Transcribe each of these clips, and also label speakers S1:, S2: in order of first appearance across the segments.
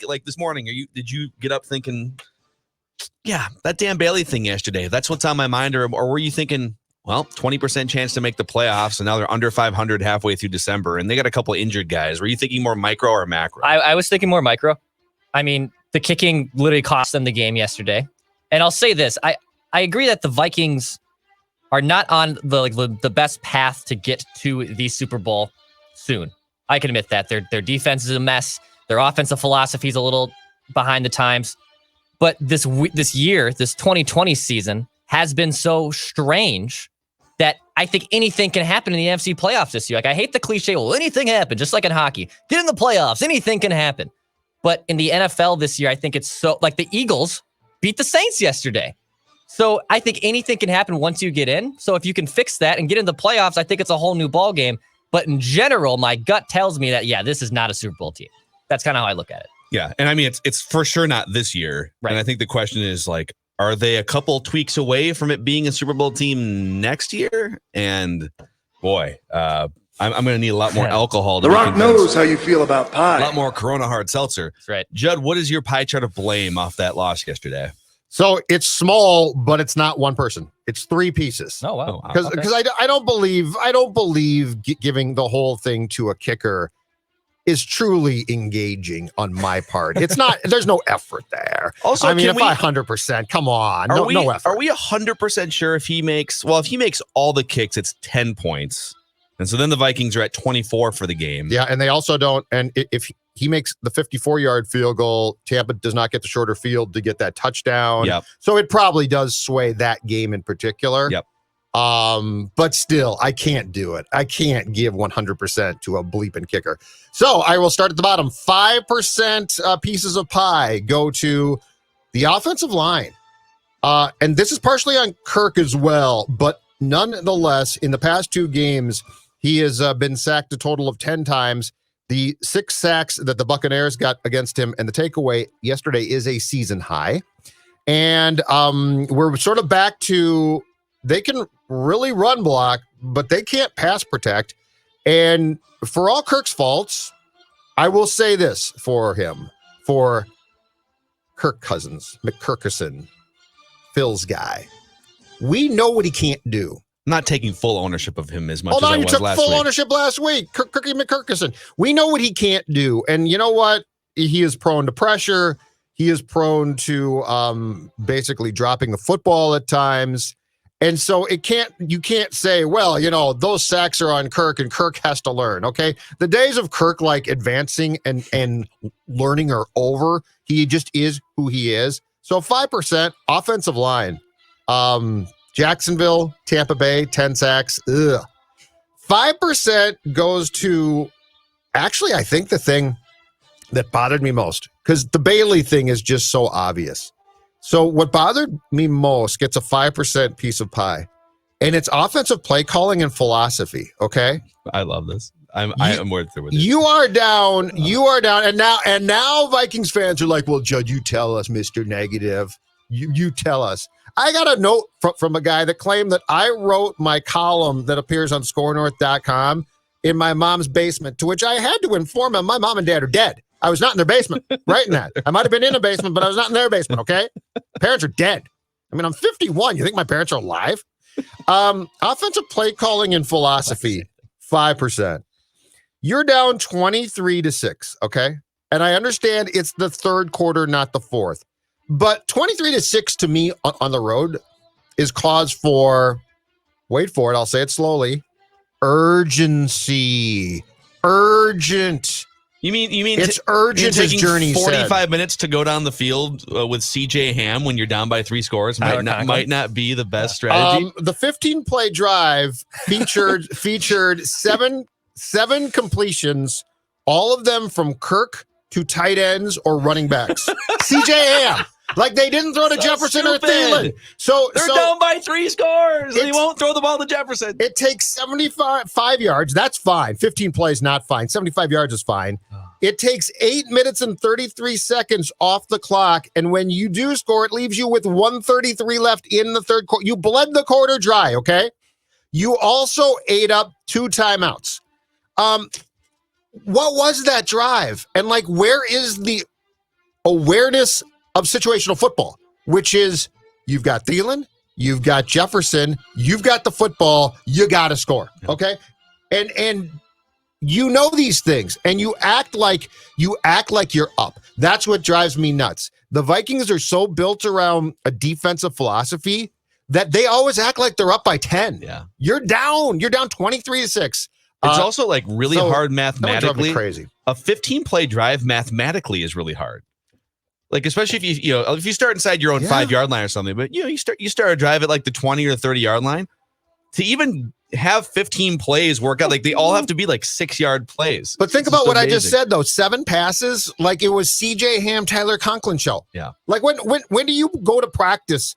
S1: like this morning, did you get up thinking, yeah, that Dan Bailey thing yesterday, that's what's on my mind? Or were you thinking, well, 20% chance to make the playoffs, and now they're under 500 halfway through December, and they got a couple injured guys. Were you thinking more micro or macro?
S2: I was thinking more micro. I mean, the kicking literally cost them the game yesterday. And I'll say this. I agree that the Vikings are not on the best path to get to the Super Bowl soon. I can admit that. Their defense is a mess. Their offensive philosophy is a little behind the times. But this year, this 2020 season, has been so strange that I think anything can happen in the NFC playoffs this year. Like, I hate the cliche, well, anything happen, just like in hockey. Get in the playoffs, anything can happen. But in the NFL this year, I think it's so, like the Eagles beat the Saints yesterday. So I think anything can happen once you get in. So if you can fix that and get in the playoffs, I think it's a whole new ball game. But in general, my gut tells me that, yeah, this is not a Super Bowl team. That's kind of how I look at it.
S1: Yeah, and I mean, it's for sure not this year. Right. And I think the question is, like, are they a couple tweaks away from it being a Super Bowl team next year? And boy, I'm going to need a lot more alcohol.
S3: The Rock knows how you feel about pie.
S1: A lot more Corona hard seltzer.
S2: That's right.
S1: Judd, what is your pie chart of blame off that loss yesterday?
S4: So it's small, but it's not one person. It's three pieces.
S2: Oh wow!
S4: Because I don't believe giving the whole thing to a kicker is truly engaging on my part. It's not. There's no effort there.
S1: Also,
S4: I mean, if 100%, come on, no effort.
S1: Are we 100% sure if he makes all the kicks, it's 10 points, and so then the Vikings are at 24 for the game.
S4: Yeah, and they also don't. And if he makes the 54-yard field goal, Tampa does not get the shorter field to get that touchdown.
S1: Yep.
S4: So it probably does sway that game in particular.
S1: Yep.
S4: But still, I can't do it. I can't give 100% to a bleeping kicker. So I will start at the bottom. 5% pieces of pie go to the offensive line. And this is partially on Kirk as well, but nonetheless, in the past two games, he has been sacked a total of 10 times. The 6 sacks that the Buccaneers got against him, and the takeaway yesterday is a season high. And we're sort of back to, they can really run block, but they can't pass protect. And for all Kirk's faults, I will say this for him, for Kirk Cousins, McKirkerson, Phil's guy. We know what he can't do.
S1: I'm not taking full ownership of him as much as I was last week.
S4: You took full ownership last week. Kirky McKirkerson. We know what he can't do. And you know what? He is prone to pressure. He is prone to basically dropping the football at times. And so you can't say, well, you know, those sacks are on Kirk and Kirk has to learn. Okay. The days of Kirk like advancing and learning are over. He just is who he is. So 5% offensive line. Jacksonville, Tampa Bay, 10 sacks. 5% goes to, actually, I think the thing that bothered me most, because the Bailey thing is just so obvious. So what bothered me most gets a 5% piece of pie, and it's offensive play calling and philosophy. Okay,
S1: I love this. I'm worth it with it.
S4: You are down, and now Vikings fans are like, well, Judd, you tell us, Mr. Negative. You tell us. I got a note from a guy that claimed that I wrote my column that appears on scorenorth.com in my mom's basement, to which I had to inform him my mom and dad are dead. I was not in their basement writing that. I might have been in a basement, but I was not in their basement, okay? Parents are dead. I mean, I'm 51. You think my parents are alive? Offensive play calling and philosophy, 5%. You're down 23-6, okay? And I understand it's the third quarter, not the fourth. But 23-6 to me on the road is cause for, wait for it, I'll say it slowly, urgency. Urgent.
S1: You mean
S4: it's urgent as Journey
S1: 45 minutes to go down the field with CJ Ham when you're down by 3 scores might not be the best strategy.
S4: The 15-play drive featured seven completions, all of them from Kirk to tight ends or running backs. CJ Ham. Like they didn't throw to Jefferson or Thielen. So
S1: they're down by 3 scores. They won't throw the ball to Jefferson.
S4: It takes 75 yards. That's fine. 15 plays, not fine. 75 yards is fine. It takes 8 minutes and 33 seconds off the clock. And when you do score, it leaves you with 1:33 left in the third quarter. You bled the quarter dry, okay? You also ate up 2 timeouts. What was that drive? And like, where is the awareness of situational football, which is you've got Thielen, you've got Jefferson, you've got the football, you got to score. Okay. And you know these things and you act like you're up. That's what drives me nuts. The Vikings are so built around a defensive philosophy that they always act like they're up by 10.
S1: Yeah.
S4: You're down 23-6.
S1: It's also like really hard mathematically.
S4: Crazy.
S1: A 15-play drive mathematically is really hard. Like, especially if you start inside your own 5-yard line or something, but you start a drive at like the 20 or 30-yard line to even have 15 plays work out. Like they all have to be like 6-yard plays.
S4: But think about what I just said though. 7 passes, like it was CJ Ham, Tyler Conklin show.
S1: Yeah.
S4: Like when do you go to practice?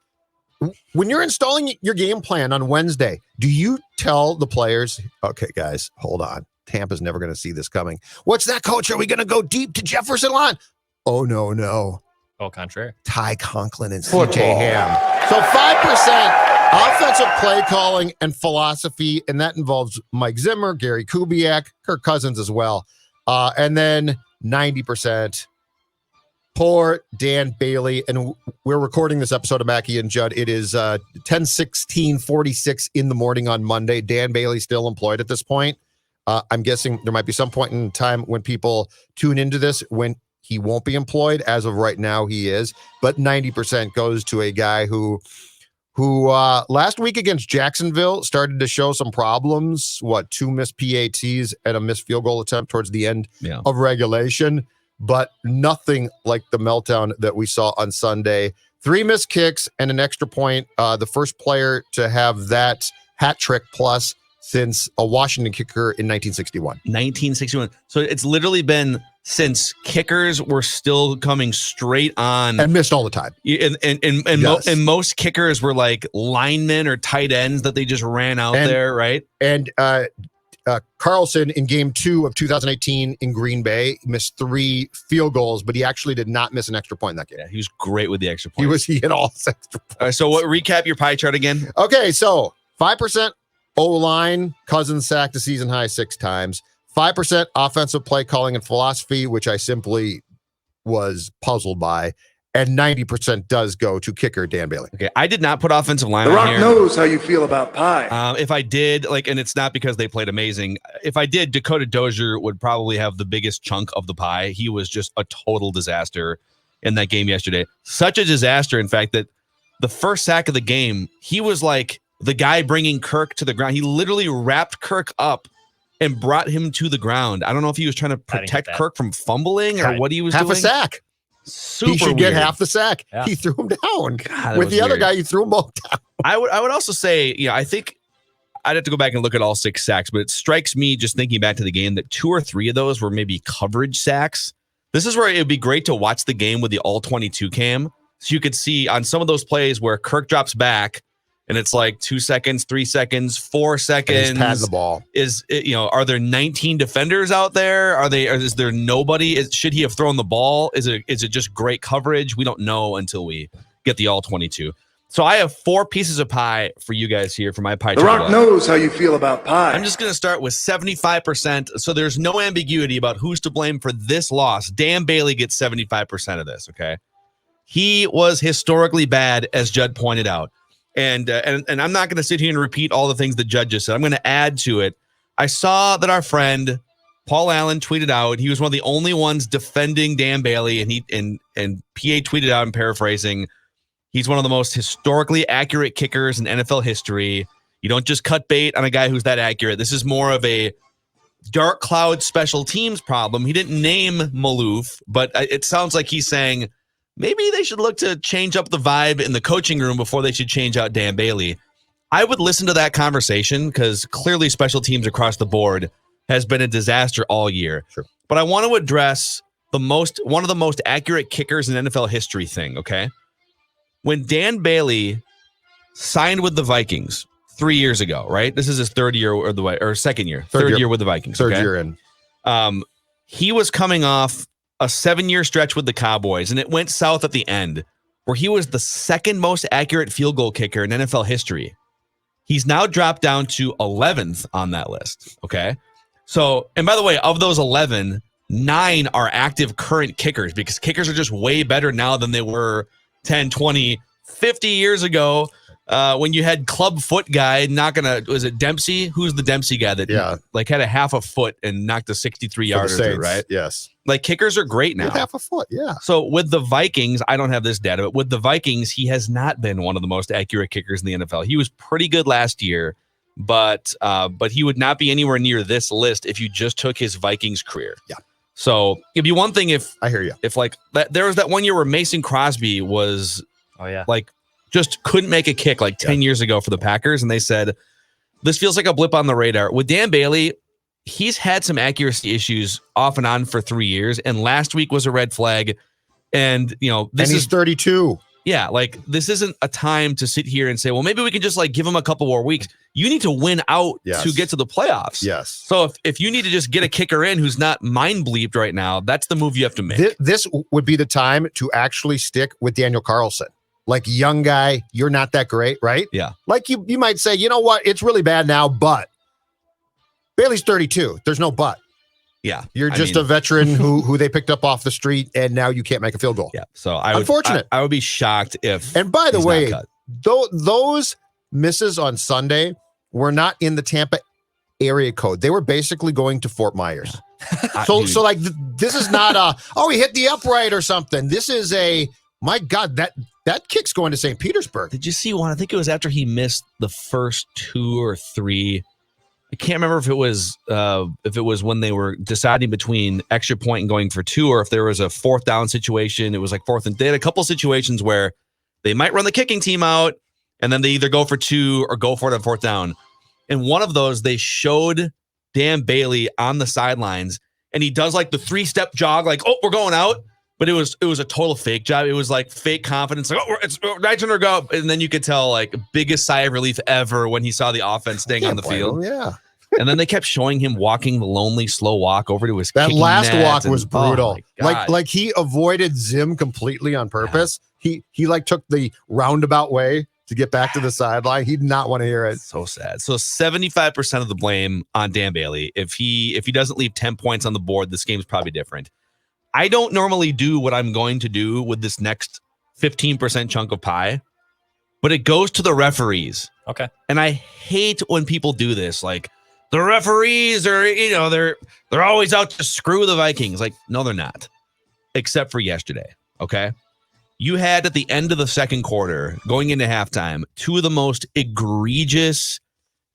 S4: When you're installing your game plan on Wednesday, do you tell the players, okay, guys, hold on. Tampa's never going to see this coming. What's that, coach? Are we going to go deep to Jefferson line? Oh, no.
S2: Au contraire.
S4: Ty Conklin and CJ Ham. So 5% offensive play calling and philosophy, and that involves Mike Zimmer, Gary Kubiak, Kirk Cousins as well. And then 90% poor Dan Bailey. And we're recording this episode of Mackey and Judd. It is 10/16/46 in the morning on Monday. Dan Bailey still employed at this point. I'm guessing there might be some point in time when people tune into this when he won't be employed. As of right now, he is. But 90% goes to a guy who last week against Jacksonville started to show some problems. 2 missed PATs and a missed field goal attempt towards the end of regulation. But nothing like the meltdown that we saw on Sunday. 3 missed kicks and an extra point. The first player to have that hat trick plus since a Washington kicker in 1961.
S1: 1961. So it's literally been since kickers were still coming straight on.
S4: And missed all the time.
S1: And most kickers were like linemen or tight ends that they just ran out there, right?
S4: And Carlson in game 2 of 2018 in Green Bay missed 3 field goals, but he actually did not miss an extra point in that game.
S1: Yeah, he was great with the extra points.
S4: He hit all 6 extra points.
S1: So recap your pie chart again.
S4: Okay, so 5% O-line, Cousins sacked a season high 6 times. 5% offensive play calling and philosophy, which I simply was puzzled by. And 90% does go to kicker Dan Bailey.
S1: Okay, I did not put offensive line
S3: The
S1: on
S3: Rock
S1: here.
S3: knows how you feel about pie.
S1: If I did, and it's not because they played amazing. If I did, Dakota Dozier would probably have the biggest chunk of the pie. He was just a total disaster in that game yesterday. Such a disaster, in fact, that the first sack of the game, he was like the guy bringing Kirk to the ground. He literally wrapped Kirk up and brought him to the ground. I don't know if he was trying to protect Kirk from fumbling or what he was doing.
S4: Half a sack.
S1: Super
S4: he should get half the sack.
S2: Yeah.
S4: He threw him down.
S1: God,
S4: with the other
S1: weird.
S4: guy, he threw him both down.
S1: I would also say, I think I'd have to go back and look at all 6 sacks, but it strikes me just thinking back to the game that 2 or 3 of those were maybe coverage sacks. This is where it would be great to watch the game with the all 22 cam. So you could see on some of those plays where Kirk drops back and it's like 2 seconds, 3 seconds, 4 seconds.
S4: He's patting the ball.
S1: Are there 19 defenders out there? Is there nobody? Should he have thrown the ball? Is it just great coverage? We don't know until we get the all 22. So I have 4 pieces of pie for you guys here for my pie
S3: The
S1: chart.
S3: Rock knows how you feel about pie.
S1: I'm just going to start with 75%. So there's no ambiguity about who's to blame for this loss. Dan Bailey gets 75% of this. Okay. He was historically bad, as Judd pointed out. And I'm not going to sit here and repeat all the things that Judd just said. I'm going to add to it. I saw that our friend Paul Allen tweeted out. He was one of the only ones defending Dan Bailey, and PA tweeted out, I'm paraphrasing, he's one of the most historically accurate kickers in NFL history. You don't just cut bait on a guy who's that accurate. This is more of a dark cloud special teams problem. He didn't name Maloof, but it sounds like he's saying maybe they should look to change up the vibe in the coaching room before they should change out Dan Bailey. I would listen to that conversation because clearly special teams across the board has been a disaster all year.
S4: Sure.
S1: But I want to address one of the most accurate kickers in NFL history thing, okay? When Dan Bailey signed with the Vikings 3 years ago, right? This is his third year or second year. Third year with the Vikings.
S4: Third
S1: okay?
S4: year in.
S1: He was coming off a 7-year stretch with the Cowboys, and it went south at the end, where he was the second most accurate field goal kicker in NFL history. He's now dropped down to 11th on that list, okay? So, and by the way, of those 11, 9 are active current kickers because kickers are just way better now than they were 10, 20, 50 years ago. When you had club foot guy was it Dempsey? Who's the Dempsey guy that had a half a foot and knocked a 63-yarder, right?
S4: Yes. Like
S1: kickers are great now.
S4: Half a foot, yeah.
S1: So with the Vikings, I don't have this data, but with the Vikings, he has not been one of the most accurate kickers in the NFL. He was pretty good last year, but he would not be anywhere near this list if you just took his Vikings career.
S4: Yeah.
S1: So it'd be one thing if
S4: I hear you.
S1: If there was that one year where Mason Crosby was just couldn't make a kick 10 years ago for the Packers, and they said, this feels like a blip on the radar. With Dan Bailey, he's had some accuracy issues off and on for 3 years, and last week was a red flag. And,
S4: he's 32.
S1: Yeah, this isn't a time to sit here and say, well, maybe we can just give him a couple more weeks. You need to win out to get to the playoffs.
S4: Yes.
S1: So if you need to just get a kicker in who's not mind bleeped right now, that's the move you have to make.
S4: This would be the time to actually stick with Daniel Carlson. Young guy, you're not that great, right?
S1: Yeah.
S4: You might say, you know what? It's really bad now, but Bailey's 32. There's no but.
S1: Yeah.
S4: You're just a veteran who they picked up off the street, and now you can't make a field goal.
S1: Yeah. So
S4: unfortunate.
S1: I would be shocked if.
S4: And by the way, those misses on Sunday were not in the Tampa area code. They were basically going to Fort Myers. This is not he hit the upright or something. This is my God, that kick's going to St. Petersburg.
S1: Did you see one? I think it was after he missed the first 2 or 3. I can't remember if it was when they were deciding between extra point and going for 2, or if there was a 4th down situation. It was 4th and they had a couple situations where they might run the kicking team out, and then they either go for 2 or go for it on 4th down. And one of those, they showed Dan Bailey on the sidelines, and he does the 3-step jog, we're going out. But it was a total fake job. It was fake confidence. It's right to go. And then you could tell biggest sigh of relief ever when he saw the offense staying on the field.
S4: Yeah.
S1: And then they kept showing him walking the lonely, slow walk over to his
S4: that last walk
S1: and,
S4: was brutal.
S1: Oh
S4: he avoided Zim completely on purpose. Yeah. He took the roundabout way to get back to the sideline. He did not want to hear it.
S1: So sad. So 75% of the blame on Dan Bailey. If he doesn't leave 10 points on the board, this game's probably different. I don't normally do what I'm going to do with this next 15% chunk of pie, but it goes to the referees.
S2: Okay.
S1: And I hate when people do this. The referees are, they're always out to screw the Vikings. No, they're not. Except for yesterday. Okay. You had at the end of the second quarter, going into halftime, 2 of the most egregious,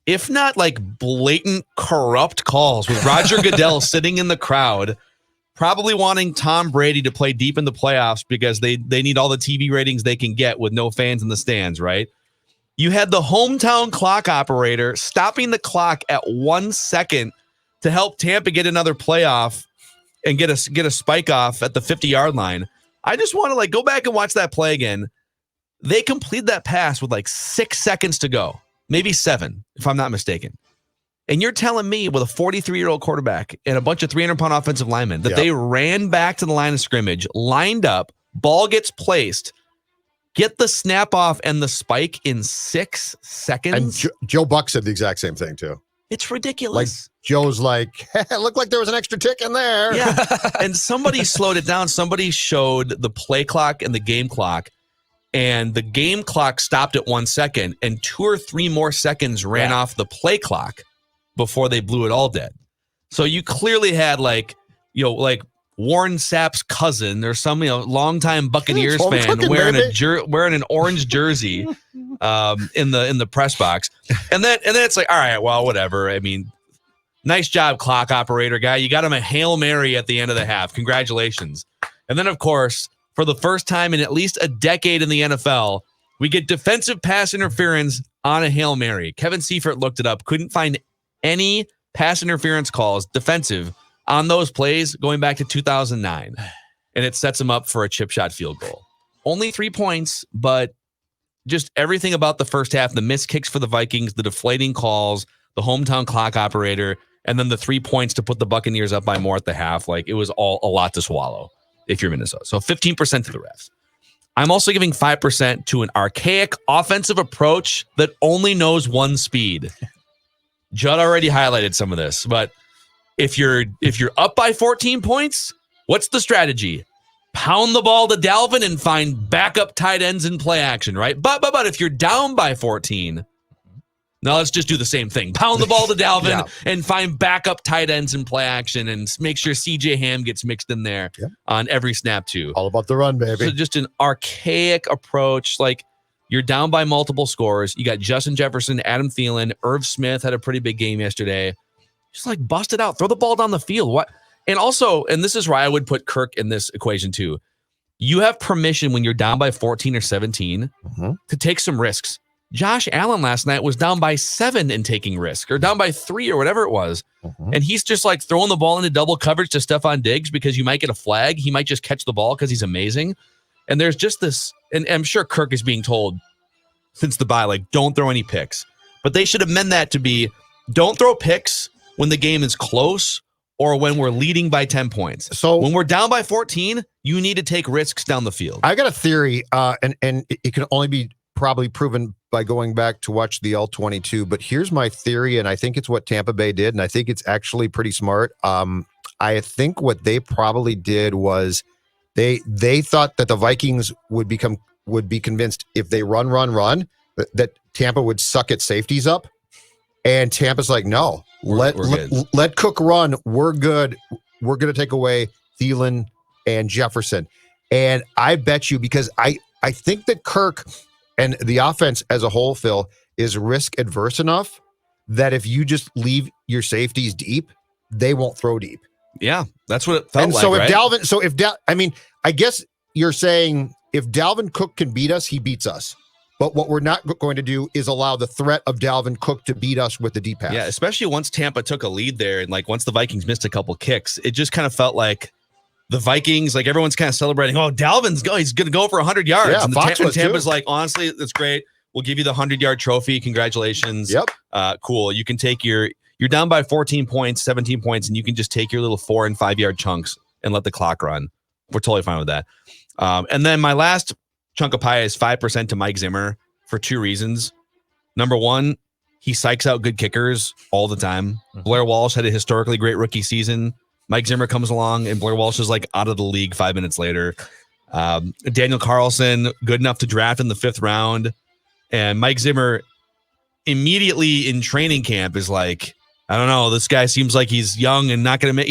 S1: if not blatant corrupt calls with Roger Goodell sitting in the crowd, probably wanting Tom Brady to play deep in the playoffs because they need all the TV ratings they can get with no fans in the stands, right? You had the hometown clock operator stopping the clock at 1 second to help Tampa get another playoff and get a spike off at the 50-yard line. I just want to go back and watch that play again. They completed that pass with 6 seconds to go, maybe 7, if I'm not mistaken. And you're telling me with a 43-year-old quarterback and a bunch of 300-pound offensive linemen that they ran back to the line of scrimmage, lined up, ball gets placed, get the snap off and the spike in 6 seconds?
S4: And Joe Buck said the exact same thing, too.
S1: It's ridiculous.
S4: Joe's it looked like there was an extra tick in there.
S1: Yeah. And somebody slowed it down. Somebody showed the play clock and the game clock, and the game clock stopped at 1 second, and 2 or 3 more seconds ran off the play clock before they blew it all dead. So you clearly had Warren Sapp's cousin or some longtime Buccaneers fan wearing an orange jersey in the press box, and then it's all right, well, whatever. I mean, nice job, clock operator guy. You got him a Hail Mary at the end of the half. Congratulations. And then, of course, for the first time in at least a decade in the NFL, we get defensive pass interference on a Hail Mary. Kevin Seifert looked it up, couldn't find any pass interference calls defensive on those plays going back to 2009. And it sets him up for a chip shot field goal. Only 3 points, but just everything about the first half, the missed kicks for the Vikings, the deflating calls, the hometown clock operator, and then the 3 points to put the Buccaneers up by more at the half. It was all a lot to swallow if you're Minnesota. So 15% to the refs. I'm also giving 5% to an archaic offensive approach that only knows one speed. Judd already highlighted some of this, but If you're up by 14 points, what's the strategy? Pound the ball to Dalvin and find backup tight ends in play action, right? But if you're down by 14, now let's just do the same thing. Pound the ball to Dalvin and find backup tight ends in play action and make sure CJ Ham gets mixed in there on every snap too.
S4: All about the run, baby.
S1: So just an archaic approach. Like, you're down by multiple scores. You got Justin Jefferson, Adam Thielen, Irv Smith had a pretty big game yesterday. Just like bust it out. Throw the ball down the field. What? And also, and this is why I would put Kirk in this equation too. You have permission when you're down by 14 or 17 to take some risks. Josh Allen last night was down by 7 and taking risk, or down by 3 or whatever it was. And he's just like throwing the ball into double coverage to Stephon Diggs because you might get a flag. He might just catch the ball because he's amazing. And there's just this, and I'm sure Kirk is being told since the bye, like, don't throw any picks. But they should amend that to be, don't throw picks when the game is close or when we're leading by 10 points. So when we're down by 14, you need to take risks down the field.
S4: I got a theory, and it can only be probably proven by going back to watch the L-22, but here's my theory, and I think it's what Tampa Bay did, and I think it's actually pretty smart. I think what they probably did was they thought that the Vikings would be convinced if they run, that Tampa would suck at safeties up, and Tampa's like, no. Let Cook run. We're good. We're going to take away Thielen and Jefferson. And I bet you, because I think that Kirk and the offense as a whole, Phil, is risk adverse enough that if you just leave your safeties deep, they won't throw deep.
S1: Yeah, that's what it felt like.
S4: So if
S1: right?
S4: Dalvin, I guess you're saying if Dalvin Cook can beat us, he beats us. But what we're not going to do is allow the threat of Dalvin Cook to beat us with the deep pass.
S1: Yeah, especially once Tampa took a lead there, and like once the Vikings missed a couple kicks, it just kind of felt like the Vikings, like everyone's kind of celebrating. Oh, he's going to go for 100 yards.
S4: Yeah,
S1: and Tampa's
S4: too.
S1: like, honestly, that's great. We'll give you the 100-yard trophy. Congratulations.
S4: Yep.
S1: Cool. You can take you're down by 14 points, 17 points, and you can just take your little 4 and 5 yard chunks and let the clock run. We're totally fine with that. And then my last chunk of pie is 5% to Mike Zimmer for 2 reasons. Number one, he psychs out good kickers all the time. Blair Walsh had a historically great rookie season. Mike Zimmer comes along, and Blair Walsh is like out of the league 5 minutes later. Daniel Carlson, good enough to draft in the 5th round. And Mike Zimmer immediately in training camp is like, I don't know, this guy seems like he's young and not going to make.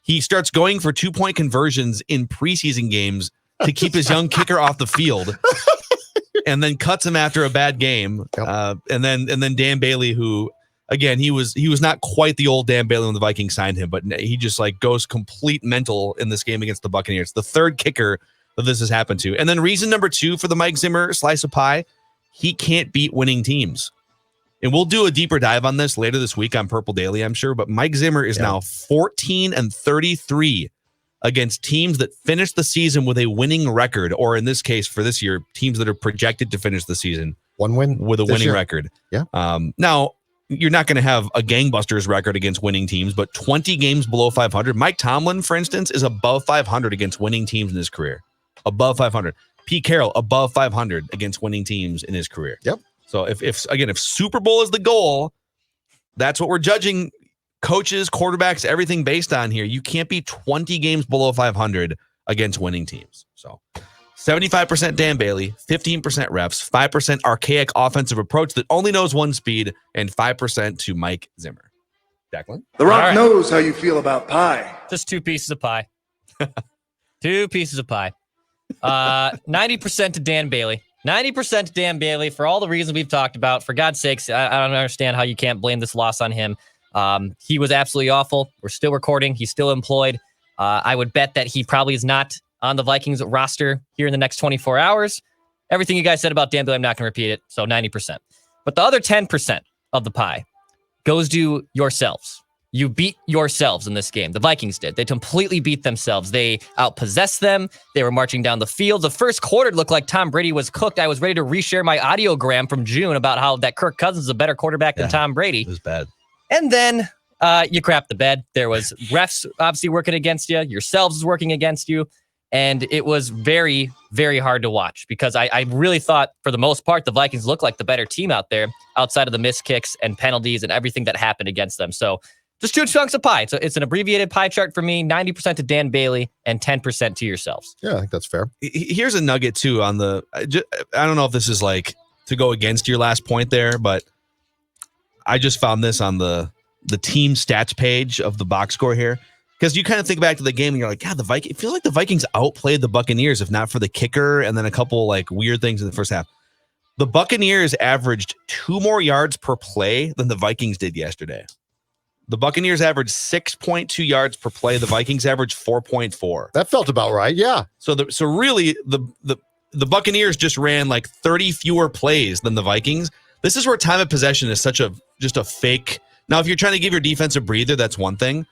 S1: He starts going for 2-point conversions in preseason games to keep his young kicker off the field, and then cuts him after a bad game. Yep. And then Dan Bailey, who again he was not quite the old Dan Bailey when the Vikings signed him, but he just like goes complete mental in this game against the Buccaneers. The 3rd kicker that this has happened to. And then reason number 2 for the Mike Zimmer slice of pie, he can't beat winning teams. And we'll do a deeper dive on this later this week on Purple Daily, I'm sure. But Mike Zimmer is now 14-33 against teams that finished the season with a winning record, or in this case for this year, teams that are projected to finish the season
S4: 1 win
S1: with a winning record.
S4: Yeah.
S1: Now, you're not going to have a gangbusters record against winning teams, but 20 games below 500. Mike Tomlin, for instance, is above 500 against winning teams in his career. Above 500. Pete Carroll, above 500 against winning teams in his career.
S4: Yep.
S1: So if Super Bowl is the goal, that's what we're judging coaches, quarterbacks, everything based on here. You can't be 20 games below 500 against winning teams. So 75% Dan Bailey, 15% refs, 5% archaic offensive approach that only knows one speed, and 5% to Mike Zimmer. Declan?
S3: The Rock knows how you feel about pie.
S2: Just 2 pieces of pie. 2 pieces of pie. 90% to Dan Bailey. 90% to Dan Bailey for all the reasons we've talked about. For God's sakes, I don't understand how you can't blame this loss on him. He was absolutely awful. We're still recording. He's still employed. I would bet that he probably is not on the Vikings roster here in the next 24 hours. Everything you guys said about Dan Bailey, I'm not going to repeat it. So 90%. But the other 10% of the pie goes to yourselves. You beat yourselves in this game. The Vikings did. They completely beat themselves. They outpossessed them. They were marching down the field. The first quarter looked like Tom Brady was cooked. I was ready to reshare my audiogram from June about how that Kirk Cousins is a better quarterback than Tom Brady.
S1: It was bad.
S2: And then you crapped the bed. There was refs obviously working against you. Yourselves is working against you. And it was very, very hard to watch because I really thought, for the most part, the Vikings looked like the better team out there outside of the missed kicks and penalties and everything that happened against them. So Just 2 chunks of pie. So it's an abbreviated pie chart for me, 90% to Dan Bailey and 10% to yourselves.
S4: Yeah, I think that's fair.
S1: Here's a nugget too on the, I don't know if this is like to go against your last point there, but I just found this on the team stats page of the box score here. Because you kind of think back to the game and you're like, God, it feels like the Vikings outplayed the Buccaneers, if not for the kicker and then a couple like weird things in the first half. The Buccaneers averaged 2 more yards per play than the Vikings did yesterday. The Buccaneers averaged 6.2 yards per play. The Vikings averaged 4.4.
S4: That felt about right. Yeah.
S1: So really the Buccaneers just ran like 30 fewer plays than the Vikings. This is where time of possession is just a fake. Now, if you're trying to give your defense a breather, that's one thing.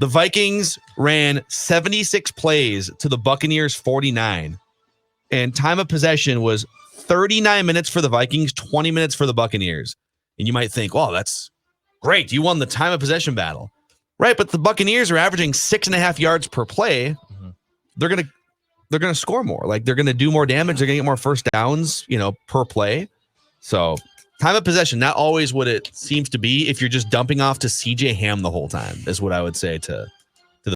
S1: The Vikings ran 76 plays to the Buccaneers 49, and time of possession was 39 minutes for the Vikings, 20 minutes for the Buccaneers. And you might think, well, that's great. You won the time of possession battle. Right, but the Buccaneers are averaging 6.5 yards per play. Mm-hmm. They're gonna score more. Like they're gonna do more damage. They're gonna get more first downs, per play. So time of possession, not always what it seems to be if you're just dumping off to CJ Ham the whole time, is what I would say to